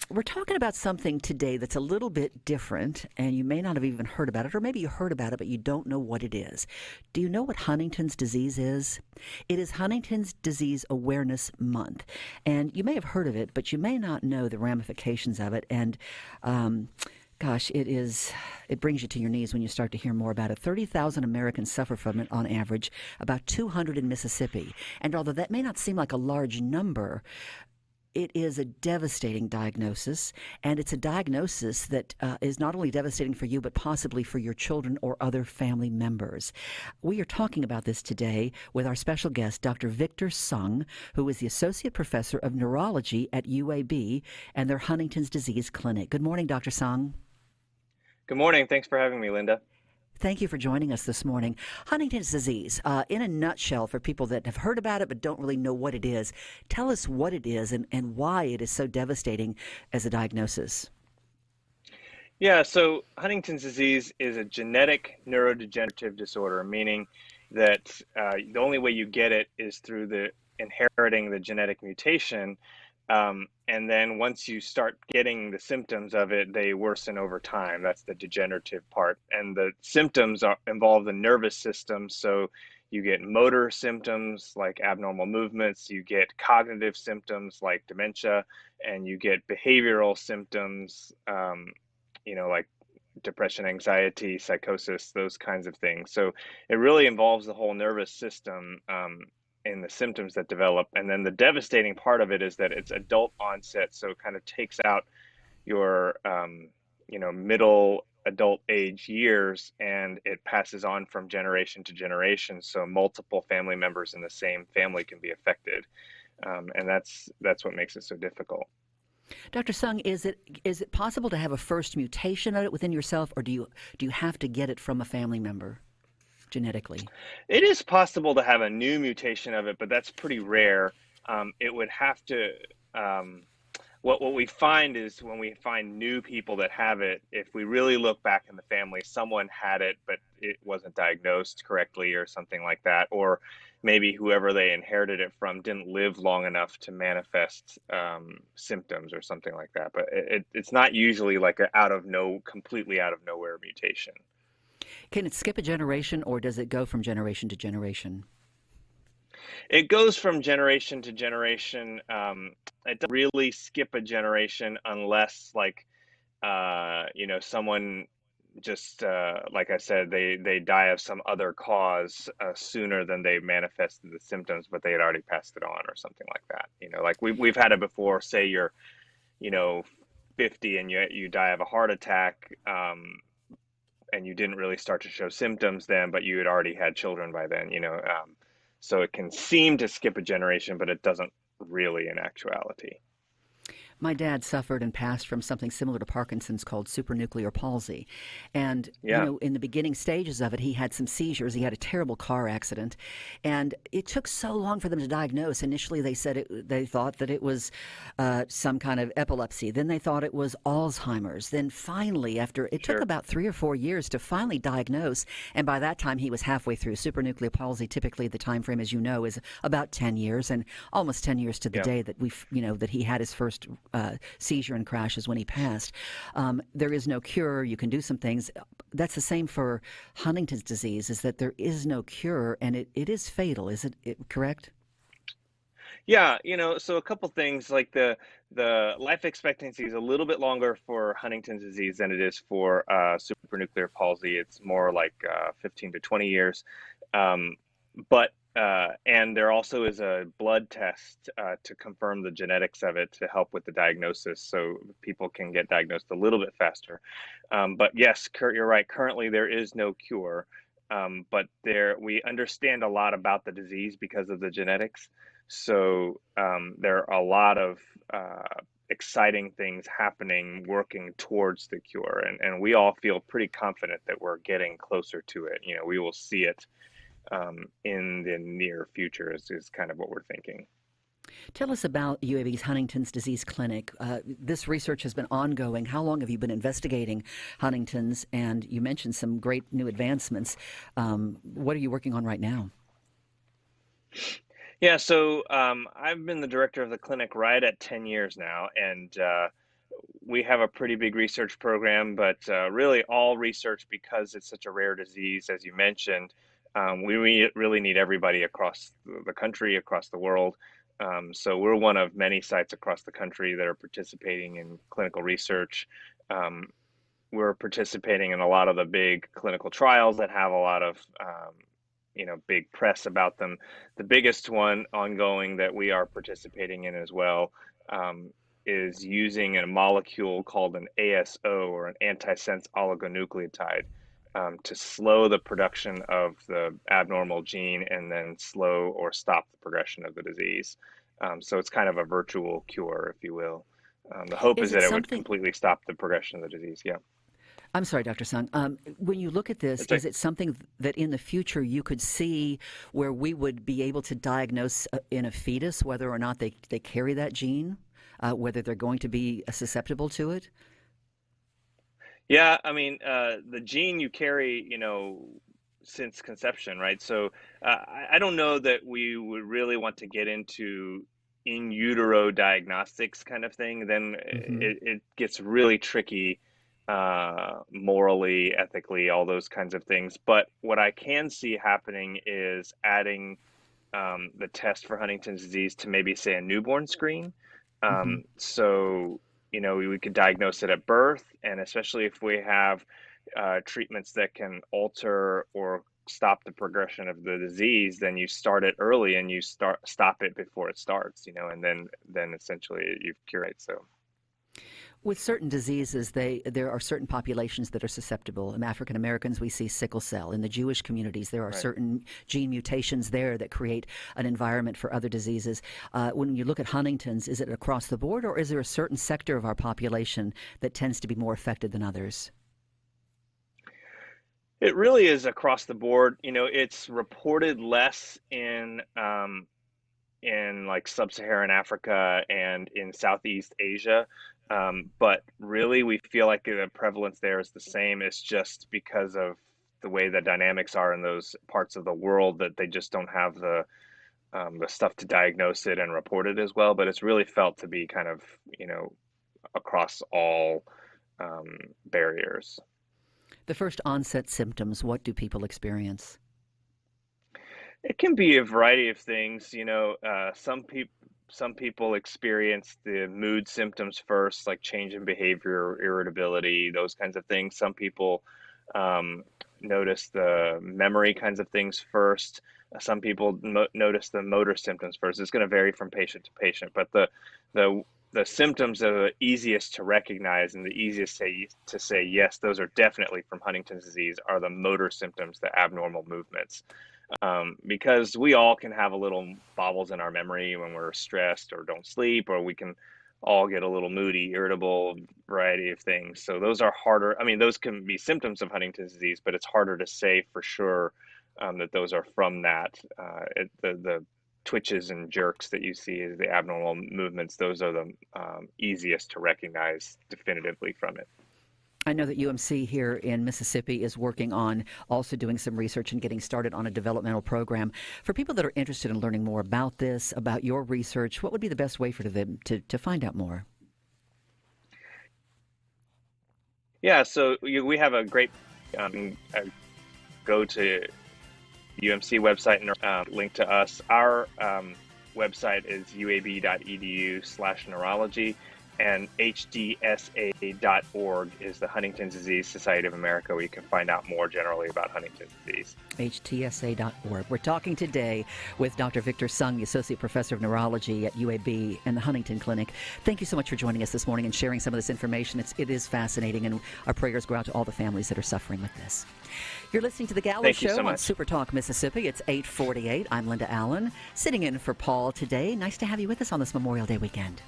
We're talking about something today that's a little bit different, and you may not have even heard about it, or maybe you heard about it, but you don't know what it is. Do you know what Huntington's disease is? It is Huntington's Disease Awareness Month, and you may have heard of it, but you may not know the ramifications of it, and gosh, it brings you to your knees when you start to hear more about it. 30,000 Americans suffer from it on average, about 200 in Mississippi. And although that may not seem like a large number, it is a devastating diagnosis, and it's a diagnosis that is not only devastating for you, but possibly for your children or other family members. We are talking about this today with our special guest, Dr. Victor Sung, who is the Associate Professor of Neurology at UAB and their Huntington's Disease Clinic. Good morning, Dr. Sung. Good morning. Thanks for having me, Linda. Thank you for joining us this morning. Huntington's disease, in a nutshell, for people that have heard about it but don't really know what it is, tell us what it is and why it is so devastating as a diagnosis. Yeah, so Huntington's disease is a genetic neurodegenerative disorder, meaning that the only way you get it is through the inheriting the genetic mutation. And then once you start getting the symptoms of it, they worsen over time. That's the degenerative part. And the symptoms involve the nervous system. So you get motor symptoms like abnormal movements, you get cognitive symptoms like dementia, and you get behavioral symptoms, like depression, anxiety, psychosis, those kinds of things. So it really involves the whole nervous system. In the symptoms that develop. And then the devastating part of it is that it's adult onset. So it kind of takes out your, middle adult age years, and it passes on from generation to generation. So multiple family members in the same family can be affected. And that's what makes it so difficult. Dr. Sung, is it possible to have a first mutation of it within yourself, or do you have to get it from a family member genetically? It is possible to have a new mutation of it, but that's pretty rare. It would have to, what we find is when we find new people that have it, if we really look back in the family, someone had it, but it wasn't diagnosed correctly or something like that, or maybe whoever they inherited it from didn't live long enough to manifest symptoms or something like that. But it's not usually like completely out of nowhere mutation. Can it skip a generation, or does it go from generation to generation? It goes from generation to generation. It doesn't really skip a generation unless, someone just, like I said, they die of some other cause sooner than they manifested the symptoms, but they had already passed it on or something like that. Like we've had it before. Say you're, 50 and you die of a heart attack. And you didn't really start to show symptoms then, but you had already had children by then, so it can seem to skip a generation, but it doesn't really in actuality. My dad suffered and passed from something similar to Parkinson's called supranuclear palsy. And, in the beginning stages of it, he had some seizures. He had a terrible car accident. And it took so long for them to diagnose. Initially, they said they thought that it was some kind of epilepsy. Then they thought it was Alzheimer's. Then finally, it took about 3 or 4 years to finally diagnose. And by that time, he was halfway through. Supranuclear palsy, typically the time frame, as you know, is about 10 years, and almost 10 years to the day that that he had his first seizure and crashes when he passed. There is no cure. You can do some things. That's the same for Huntington's disease, is that there is no cure, and it is fatal. Is it correct? Yeah, so a couple things, like the life expectancy is a little bit longer for Huntington's disease than it is for supranuclear palsy. It's more like 15 to 20 years. And there also is a blood test to confirm the genetics of it to help with the diagnosis, so people can get diagnosed a little bit faster. But yes, Kurt, you're right. Currently, there is no cure, but we understand a lot about the disease because of the genetics. So there are a lot of exciting things happening, working towards the cure, and we all feel pretty confident that we're getting closer to it. We will see it in the near future is kind of what we're thinking. Tell us about UAB's Huntington's Disease Clinic. This research has been ongoing. How long have you been investigating Huntington's? And you mentioned some great new advancements. What are you working on right now? Yeah, so I've been the director of the clinic right at 10 years now, and we have a pretty big research program, but really all research, because it's such a rare disease, as you mentioned, we really need everybody across the country, across the world. So we're one of many sites across the country that are participating in clinical research. We're participating in a lot of the big clinical trials that have a lot of big press about them. The biggest one ongoing that we are participating in as well is using a molecule called an ASO, or an antisense oligonucleotide, to slow the production of the abnormal gene and then slow or stop the progression of the disease. So it's kind of a virtual cure, if you will. The hope is that it would completely stop the progression of the disease. Yeah. I'm sorry, Dr. Sung. When you look at this, is it something that in the future you could see where we would be able to diagnose in a fetus whether or not they carry that gene, whether they're going to be susceptible to it? Yeah, I mean, the gene you carry, since conception, right? So I don't know that we would really want to get into in utero diagnostics kind of thing. Then it gets really tricky, morally, ethically, all those kinds of things. But what I can see happening is adding the test for Huntington's disease to maybe say a newborn screen. So, we could diagnose it at birth, and especially if we have treatments that can alter or stop the progression of the disease, then you start it early and you stop it before it starts, and then essentially you've cured it. So. With certain diseases, there are certain populations that are susceptible. In African Americans, we see sickle cell. In the Jewish communities, there are certain gene mutations there that create an environment for other diseases. When you look at Huntington's, is it across the board, or is there a certain sector of our population that tends to be more affected than others? It really is across the board. It's reported less in like sub-Saharan Africa and in Southeast Asia. But really, we feel like the prevalence there is the same. It's just because of the way the dynamics are in those parts of the world that they just don't have the stuff to diagnose it and report it as well. But it's really felt to be kind of, across all barriers. The first onset symptoms, what do people experience? It can be a variety of things. Some people experience the mood symptoms first, like change in behavior, irritability, those kinds of things. Some people notice the memory kinds of things first. Some people notice the motor symptoms first. It's going to vary from patient to patient, but the symptoms that are the easiest to recognize and the easiest to say yes, those are definitely from Huntington's disease, are the motor symptoms, the abnormal movements. Because we all can have a little bobbles in our memory when we're stressed or don't sleep, or we can all get a little moody, irritable, variety of things. So those are harder. I mean, those can be symptoms of Huntington's disease, but it's harder to say for sure that those are from that. The twitches and jerks that you see as the abnormal movements, those are the easiest to recognize definitively from it. I know that UMC here in Mississippi is working on also doing some research and getting started on a developmental program. For people that are interested in learning more about this, about your research, what would be the best way for them to find out more? Yeah, so we have a great go to UMC website and link to us. Our website is uab.edu/neurology. And HDSA.org is the Huntington's Disease Society of America, where you can find out more generally about Huntington's disease. HDSA.org. We're talking today with Dr. Victor Sung, the Associate Professor of Neurology at UAB and the Huntington Clinic. Thank you so much for joining us this morning and sharing some of this information. It is fascinating, and our prayers go out to all the families that are suffering with this. You're listening to the Gallo Show on SuperTalk Mississippi. It's 8:48. I'm Linda Allen, sitting in for Paul today. Nice to have you with us on this Memorial Day weekend.